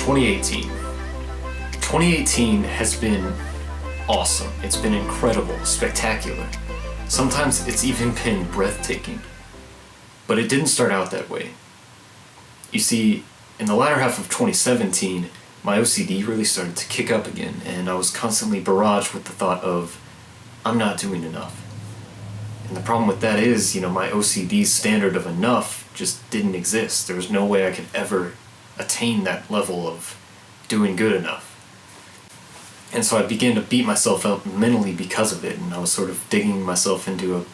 2018. 2018 has been awesome. It's been incredible, spectacular. Sometimes it's even been breathtaking. But it didn't start out that way. You see, in the latter half of 2017, my OCD really started to kick up again, and I was constantly barraged with the thought of, I'm not doing enough. And the problem with that is, my OCD's standard of enough just didn't exist. There was no way I could ever attain that level of doing good enough. And so I began to beat myself up mentally because of it, and I was sort of digging myself into a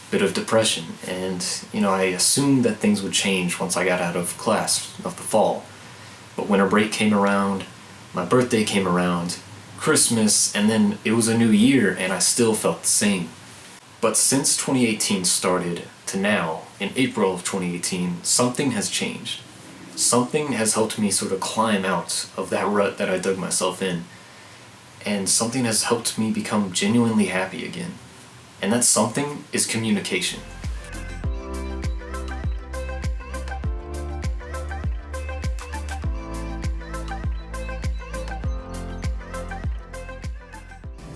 bit of depression. And, I assumed that things would change once I got out of class of the fall. But winter break came around, my birthday came around, Christmas, and then it was a new year, and I still felt the same. But since 2018 started to now, in April of 2018, something has changed. Something has helped me sort of climb out of that rut that I dug myself in. And something has helped me become genuinely happy again. And that something is communication.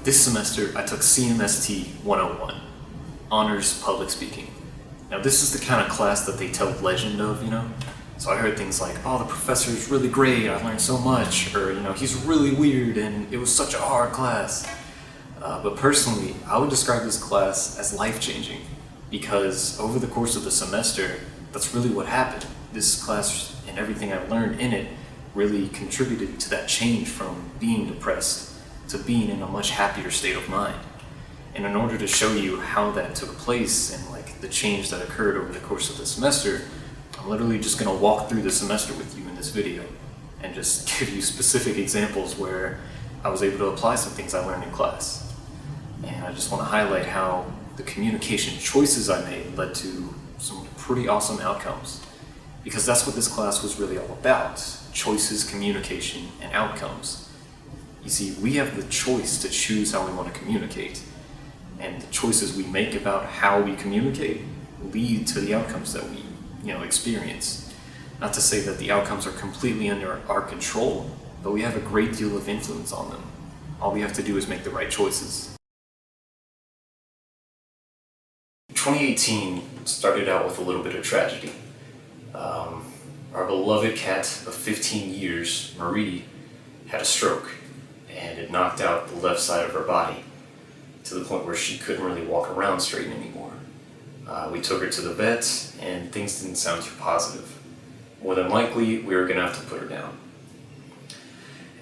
This semester, I took CMST 101, Honors Public Speaking. Now this is the kind of class that they tell legend of, So I heard things like, oh, the professor is really great, I learned so much, or, he's really weird and it was such a hard class. But personally, I would describe this class as life-changing, because over the course of the semester, that's really what happened. This class and everything I learned in it really contributed to that change from being depressed to being in a much happier state of mind. And in order to show you how that took place and the change that occurred over the course of the semester, I'm literally just going to walk through the semester with you in this video and just give you specific examples where I was able to apply some things I learned in class. And I just want to highlight how the communication choices I made led to some pretty awesome outcomes. Because that's what this class was really all about: choices, communication, and outcomes. You see, we have the choice to choose how we want to communicate. And the choices we make about how we communicate lead to the outcomes that we experience. Not to say that the outcomes are completely under our control, but we have a great deal of influence on them. All we have to do is make the right choices. 2018 started out with a little bit of tragedy. Our beloved cat of 15 years, Marie, had a stroke, and it knocked out the left side of her body to the point where she couldn't really walk around straight anymore. We took her to the vet, and things didn't sound too positive. More than likely, we were going to have to put her down.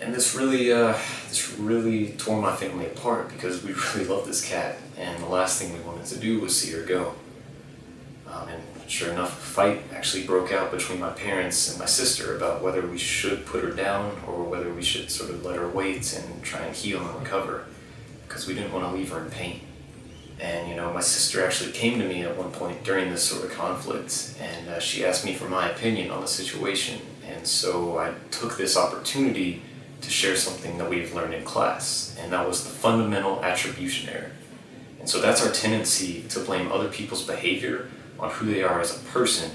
And this really tore my family apart, because we really loved this cat, and the last thing we wanted to do was see her go. And sure enough, a fight actually broke out between my parents and my sister about whether we should put her down or whether we should sort of let her wait and try and heal and recover, because we didn't want to leave her in pain. And my sister actually came to me at one point during this sort of conflict, and she asked me for my opinion on the situation. And so I took this opportunity to share something that we've learned in class, and that was the fundamental attribution error. And so that's our tendency to blame other people's behavior on who they are as a person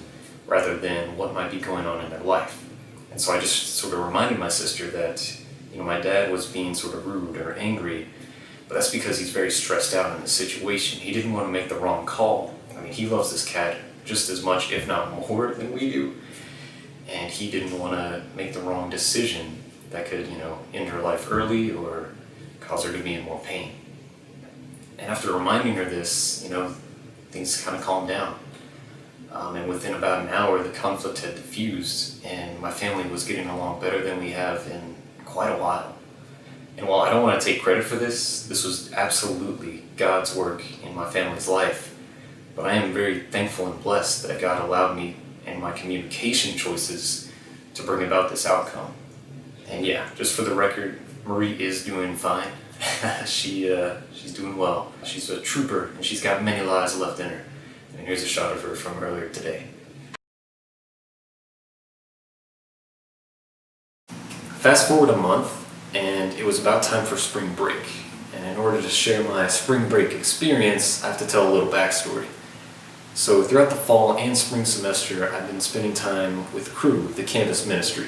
rather than what might be going on in their life. And so I just sort of reminded my sister that my dad was being sort of rude or angry, but that's because he's very stressed out in the situation. He didn't want to make the wrong call. He loves this cat just as much, if not more, than we do. And he didn't want to make the wrong decision that could, end her life early or cause her to be in more pain. And after reminding her this, things kind of calmed down. And within about an hour, the conflict had diffused, and my family was getting along better than we have in quite a while. And while I don't want to take credit for this was absolutely God's work in my family's life. But I am very thankful and blessed that God allowed me and my communication choices to bring about this outcome. And yeah, just for the record, Marie is doing fine. She's doing well. She's a trooper, and she's got many lives left in her. And here's a shot of her from earlier today. Fast forward a month, and it was about time for spring break. And in order to share my spring break experience, I have to tell a little backstory. So throughout the fall and spring semester, I've been spending time with Crew, the campus ministry.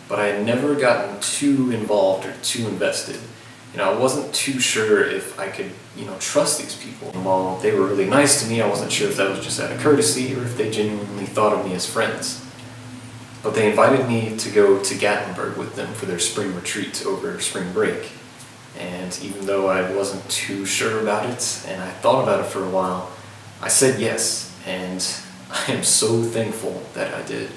but I had never gotten too involved or too invested. I wasn't too sure if I could, trust these people. And while they were really nice to me, I wasn't sure if that was just out of courtesy or if they genuinely thought of me as friends. But they invited me to go to Gatlinburg with them for their spring retreat over spring break. And even though I wasn't too sure about it, and I thought about it for a while, I said yes, and I am so thankful that I did.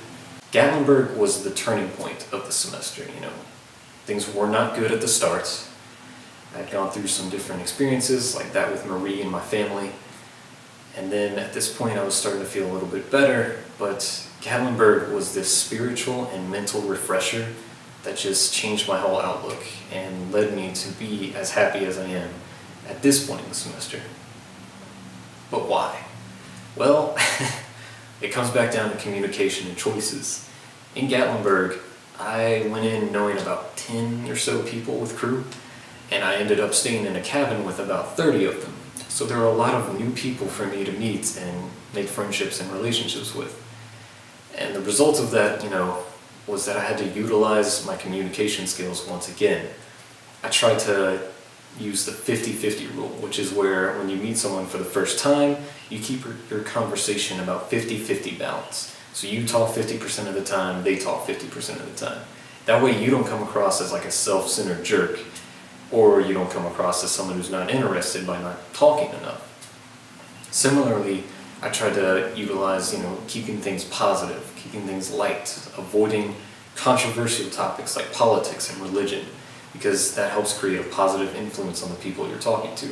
Gatlinburg was the turning point of the semester, Things were not good at the start. I'd gone through some different experiences, like that with Marie and my family. And then at this point I was starting to feel a little bit better, but Gatlinburg was this spiritual and mental refresher that just changed my whole outlook and led me to be as happy as I am at this point in the semester. But why? Well, it comes back down to communication and choices. In Gatlinburg, I went in knowing about 10 or so people with crew, and I ended up staying in a cabin with about 30 of them. So there were a lot of new people for me to meet and make friendships and relationships with. And the result of that, was that I had to utilize my communication skills once again. I tried to use the 50-50 rule, which is where when you meet someone for the first time, you keep your conversation about 50-50 balance. So you talk 50% of the time, they talk 50% of the time. That way you don't come across as like a self-centered jerk, or you don't come across as someone who's not interested by not talking enough. Similarly, I tried to utilize, keeping things positive, keeping things light, avoiding controversial topics like politics and religion, because that helps create a positive influence on the people you're talking to.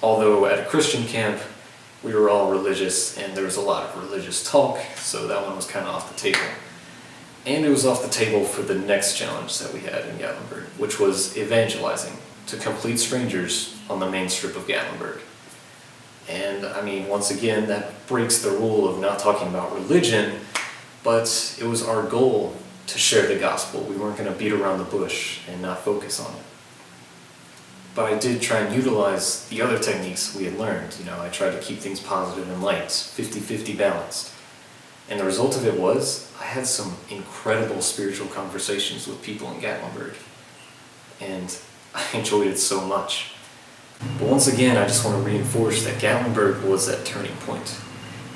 Although at a Christian camp, we were all religious and there was a lot of religious talk, so that one was kind of off the table. And it was off the table for the next challenge that we had in Gatlinburg, which was evangelizing to complete strangers on the main strip of Gatlinburg. And once again, that breaks the rule of not talking about religion, but it was our goal to share the gospel. We weren't going to beat around the bush and not focus on it. But I did try and utilize the other techniques we had learned. I tried to keep things positive and light, 50-50 balanced. And the result of it was, I had some incredible spiritual conversations with people in Gatlinburg. And I enjoyed it so much. But once again, I just want to reinforce that Gatlinburg was that turning point.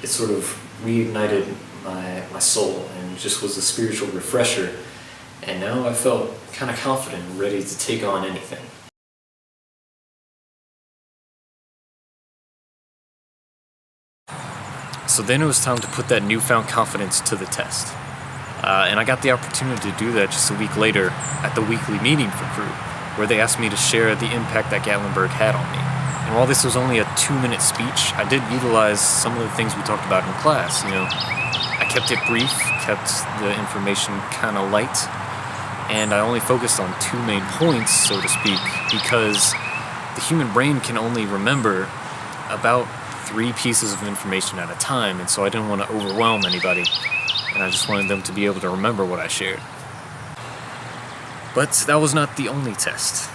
It sort of reignited my soul and just was a spiritual refresher. And now I felt kind of confident and ready to take on anything. So then it was time to put that newfound confidence to the test. And I got the opportunity to do that just a week later at the weekly meeting for crew, where they asked me to share the impact that Gatlinburg had on me. And while this was only a 2-minute speech, I did utilize some of the things we talked about in class. I kept it brief, kept the information kind of light, and I only focused on 2 main points, so to speak, because the human brain can only remember about 3 pieces of information at a time, and so I didn't want to overwhelm anybody, and I just wanted them to be able to remember what I shared. But that was not the only test,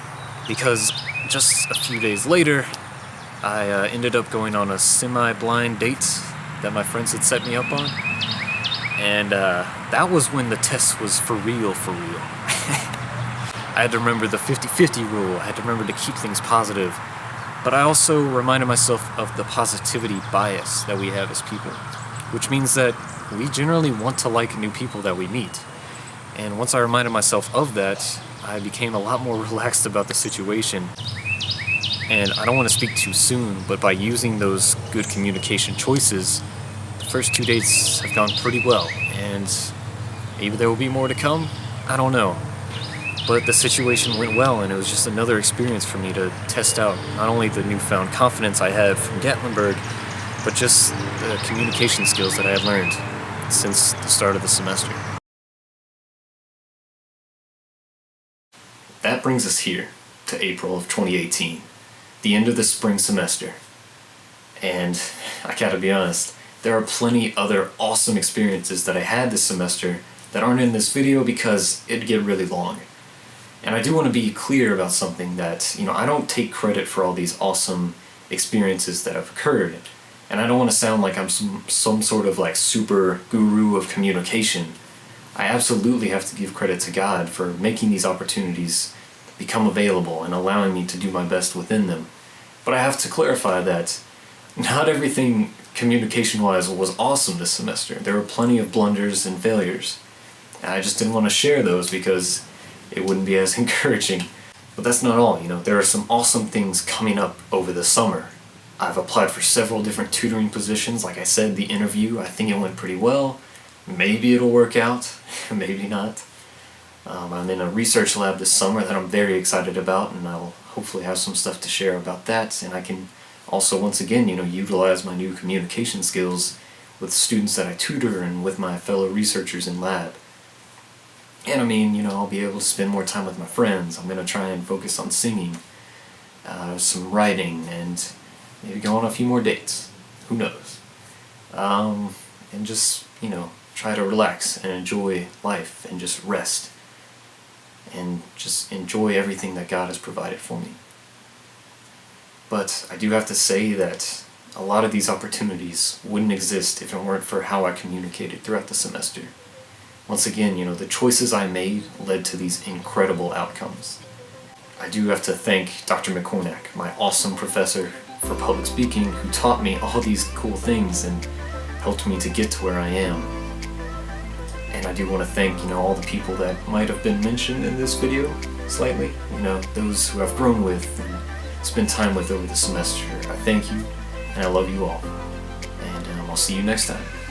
because just a few days later, I ended up going on a semi-blind date that my friends had set me up on, and that was when the test was for real. I had to remember the 50-50 rule, I had to remember to keep things positive, but I also reminded myself of the positivity bias that we have as people, which means that we generally want to like new people that we meet. And once I reminded myself of that, I became a lot more relaxed about the situation. And I don't want to speak too soon, but by using those good communication choices, the first 2 dates have gone pretty well. And maybe there will be more to come, I don't know. But the situation went well, and it was just another experience for me to test out not only the newfound confidence I had from Gatlinburg, but just the communication skills that I had learned since the start of the semester. That brings us here to April of 2018, the end of the spring semester. And I gotta be honest, there are plenty other awesome experiences that I had this semester that aren't in this video because it'd get really long. And I do want to be clear about something that, I don't take credit for all these awesome experiences that have occurred. And I don't want to sound like I'm some sort of like super guru of communication. I absolutely have to give credit to God for making these opportunities become available and allowing me to do my best within them. But I have to clarify that not everything communication-wise was awesome this semester. There were plenty of blunders and failures. And I just didn't want to share those because it wouldn't be as encouraging. But that's not all, there are some awesome things coming up over the summer. I've applied for several different tutoring positions. Like I said, the interview, I think it went pretty well. Maybe it'll work out, maybe not. I'm in a research lab this summer that I'm very excited about, and I'll hopefully have some stuff to share about that, and I can also, once again, utilize my new communication skills with students that I tutor and with my fellow researchers in lab. And I'll be able to spend more time with my friends. I'm going to try and focus on singing, some writing, and maybe go on a few more dates. Who knows? And just, try to relax and enjoy life and just rest. And just enjoy everything that God has provided for me. But I do have to say that a lot of these opportunities wouldn't exist if it weren't for how I communicated throughout the semester. Once again, the choices I made led to these incredible outcomes. I do have to thank Dr. McCornack, my awesome professor for public speaking, who taught me all these cool things and helped me to get to where I am. And I do want to thank, all the people that might have been mentioned in this video, slightly. Those who I've grown with and spent time with over the semester. I thank you, and I love you all. And I'll see you next time.